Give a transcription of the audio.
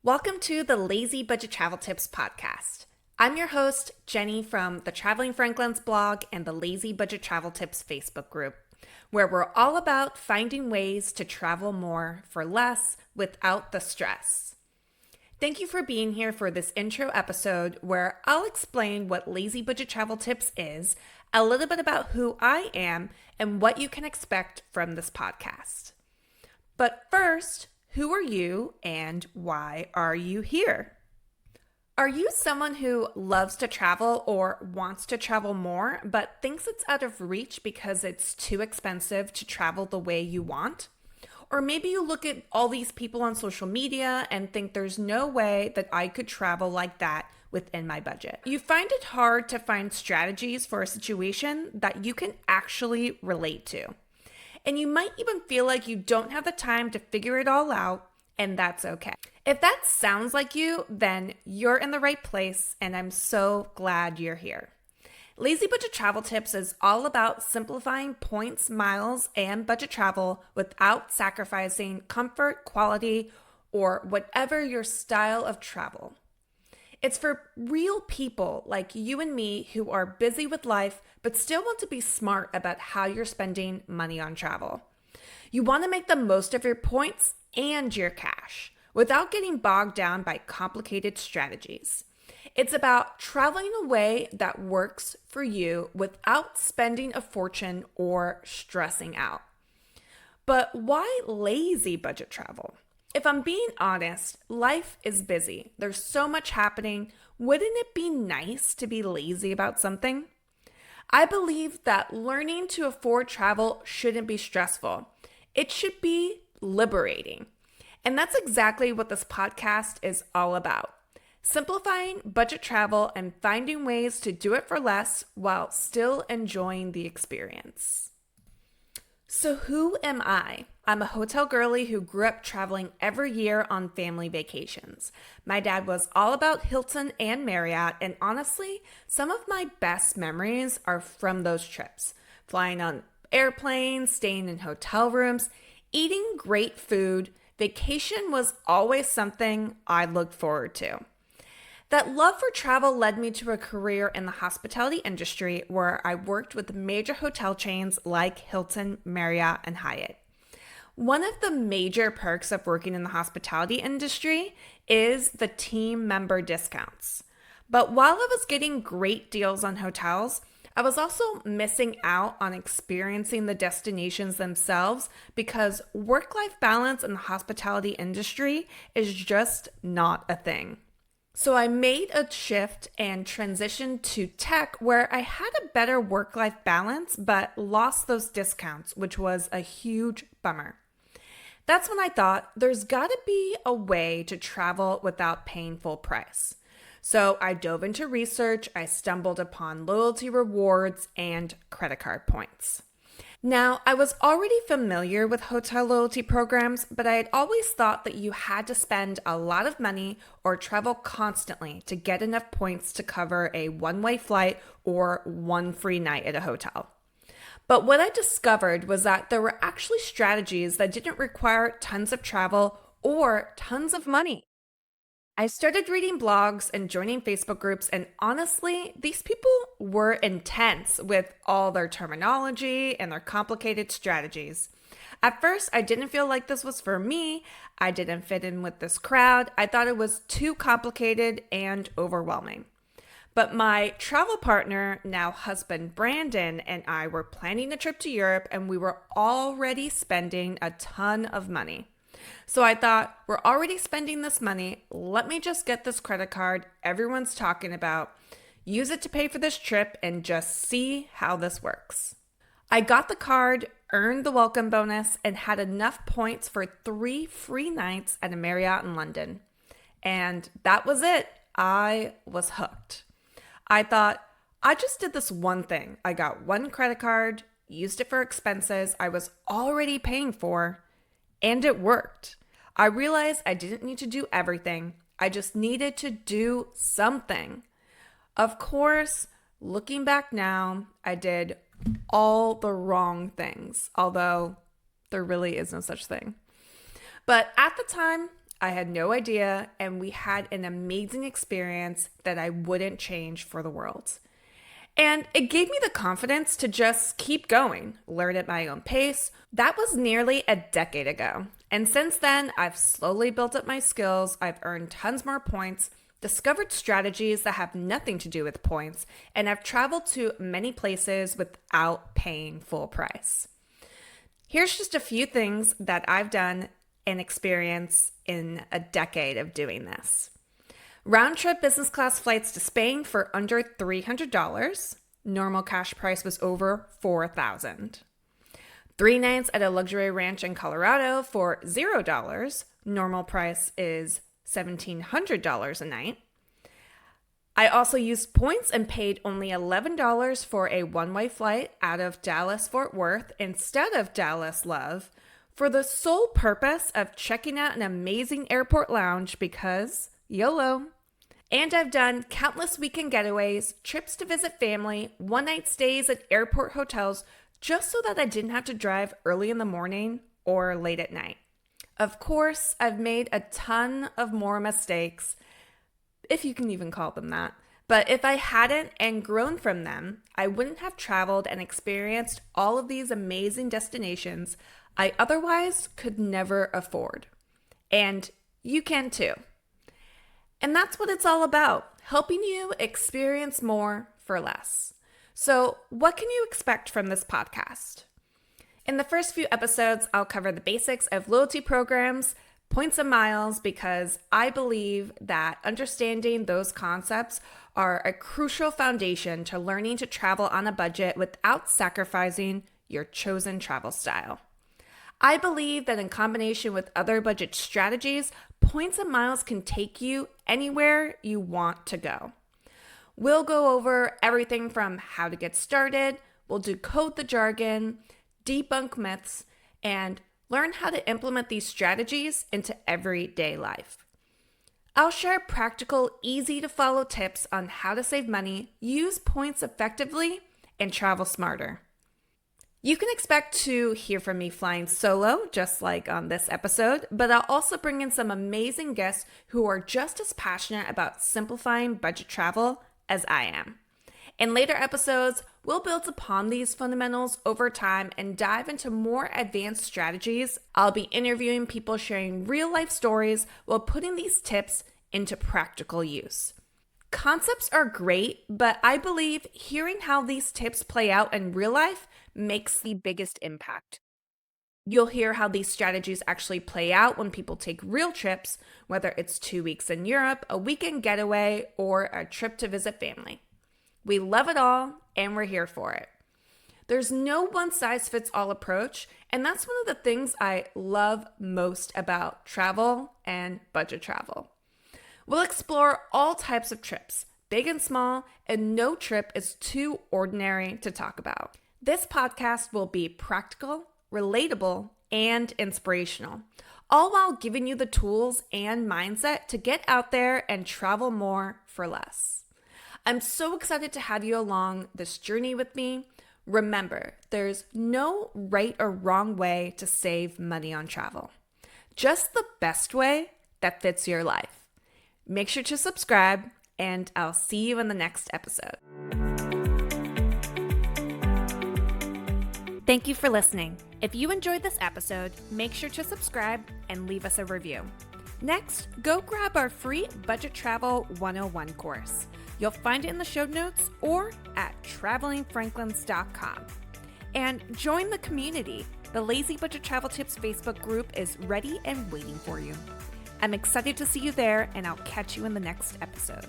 Welcome to the Lazy Budget Travel Tips podcast. I'm your host, Genni from the Traveling Franklins blog and the Lazy Budget Travel Tips Facebook group, where we're all about finding ways to travel more for less without the stress. Thank you for being here for this intro episode where I'll explain what Lazy Budget Travel Tips is, a little bit about who I am, and what you can expect from this podcast. But first, who are you and why are you here? Are you someone who loves to travel or wants to travel more, but thinks it's out of reach because it's too expensive to travel the way you want? Or maybe you look at all these people on social media and think there's no way that I could travel like that within my budget. You find it hard to find strategies for a situation that you can actually relate to. And you might even feel like you don't have the time to figure it all out, and that's okay. If that sounds like you, then you're in the right place, and I'm so glad you're here. Lazy Budget Travel Tips is all about simplifying points, miles, and budget travel without sacrificing comfort, quality, or whatever your style of travel. It's for real people like you and me who are busy with life but still want to be smart about how you're spending money on travel. You want to make the most of your points and your cash without getting bogged down by complicated strategies. It's about traveling in a way that works for you without spending a fortune or stressing out. But why lazy budget travel? If I'm being honest, life is busy. There's so much happening. Wouldn't it be nice to be lazy about something? I believe that learning to afford travel shouldn't be stressful. It should be liberating. And that's exactly what this podcast is all about. Simplifying budget travel and finding ways to do it for less while still enjoying the experience. So who am I? I'm a hotel girly who grew up traveling every year on family vacations. My dad was all about Hilton and Marriott, and honestly, some of my best memories are from those trips. Flying on airplanes, staying in hotel rooms, eating great food. Vacation was always something I looked forward to. That love for travel led me to a career in the hospitality industry where I worked with major hotel chains like Hilton, Marriott, and Hyatt. One of the major perks of working in the hospitality industry is the team member discounts. But while I was getting great deals on hotels, I was also missing out on experiencing the destinations themselves because work-life balance in the hospitality industry is just not a thing. So I made a shift and transitioned to tech where I had a better work-life balance but lost those discounts, which was a huge bummer. That's when I thought there's got to be a way to travel without paying full price. So I dove into research, I stumbled upon loyalty rewards and credit card points. Now, I was already familiar with hotel loyalty programs, but I had always thought that you had to spend a lot of money or travel constantly to get enough points to cover a one-way flight or one free night at a hotel. But what I discovered was that there were actually strategies that didn't require tons of travel or tons of money. I started reading blogs and joining Facebook groups, and honestly, these people were intense with all their terminology and their complicated strategies. At first, I didn't feel like this was for me. I didn't fit in with this crowd. I thought it was too complicated and overwhelming. But my travel partner, now husband Brandon, and I were planning a trip to Europe, and we were already spending a ton of money. So I thought, we're already spending this money. Let me just get this credit card everyone's talking about, use it to pay for this trip, and just see how this works. I got the card, earned the welcome bonus, and had enough points for 3 free nights at a Marriott in London. And that was it. I was hooked. I thought, I just did this one thing. I got one credit card, used it for expenses I was already paying for, and it worked. I realized I didn't need to do everything. I just needed to do something. Of course, looking back now, I did all the wrong things, although there really is no such thing. But at the time, I had no idea, and we had an amazing experience that I wouldn't change for the world. And it gave me the confidence to just keep going, learn at my own pace. That was nearly a decade ago. And since then, I've slowly built up my skills, I've earned tons more points, discovered strategies that have nothing to do with points, and I've traveled to many places without paying full price. Here's just a few things that I've done and experienced in a decade of doing this. Round-trip business class flights to Spain for under $300. Normal cash price was over $4,000. 3 nights at a luxury ranch in Colorado for $0. Normal price is $1,700 a night. I also used points and paid only $11 for a one-way flight out of Dallas-Fort Worth instead of Dallas-Love for the sole purpose of checking out an amazing airport lounge because YOLO. And I've done countless weekend getaways, trips to visit family, one-night stays at airport hotels just so that I didn't have to drive early in the morning or late at night. Of course, I've made a ton of more mistakes, if you can even call them that. But if I hadn't and grown from them, I wouldn't have traveled and experienced all of these amazing destinations I otherwise could never afford. And you can too. And that's what it's all about, helping you experience more for less. So what can you expect from this podcast? In the first few episodes, I'll cover the basics of loyalty programs, points and miles, because I believe that understanding those concepts are a crucial foundation to learning to travel on a budget without sacrificing your chosen travel style. I believe that in combination with other budget strategies, points and miles can take you anywhere you want to go. We'll go over everything from how to get started, we'll decode the jargon, debunk myths, and learn how to implement these strategies into everyday life. I'll share practical, easy-to-follow tips on how to save money, use points effectively, and travel smarter. You can expect to hear from me flying solo, just like on this episode, but I'll also bring in some amazing guests who are just as passionate about simplifying budget travel as I am. In later episodes, we'll build upon these fundamentals over time and dive into more advanced strategies. I'll be interviewing people sharing real-life stories while putting these tips into practical use. Concepts are great, but I believe hearing how these tips play out in real life makes the biggest impact. You'll hear how these strategies actually play out when people take real trips, whether it's 2 weeks in Europe, a weekend getaway, or a trip to visit family. We love it all, and we're here for it. There's no one-size-fits-all approach, and that's one of the things I love most about travel and budget travel. We'll explore all types of trips, big and small, and no trip is too ordinary to talk about. This podcast will be practical, relatable, and inspirational, all while giving you the tools and mindset to get out there and travel more for less. I'm so excited to have you along this journey with me. Remember, there's no right or wrong way to save money on travel, just the best way that fits your life. Make sure to subscribe, and I'll see you in the next episode. Thank you for listening. If you enjoyed this episode, make sure to subscribe and leave us a review. Next, go grab our free Budget Travel 101 course. You'll find it in the show notes or at travelingfranklins.com. And join the community. The Lazy Budget Travel Tips Facebook group is ready and waiting for you. I'm excited to see you there, and I'll catch you in the next episode.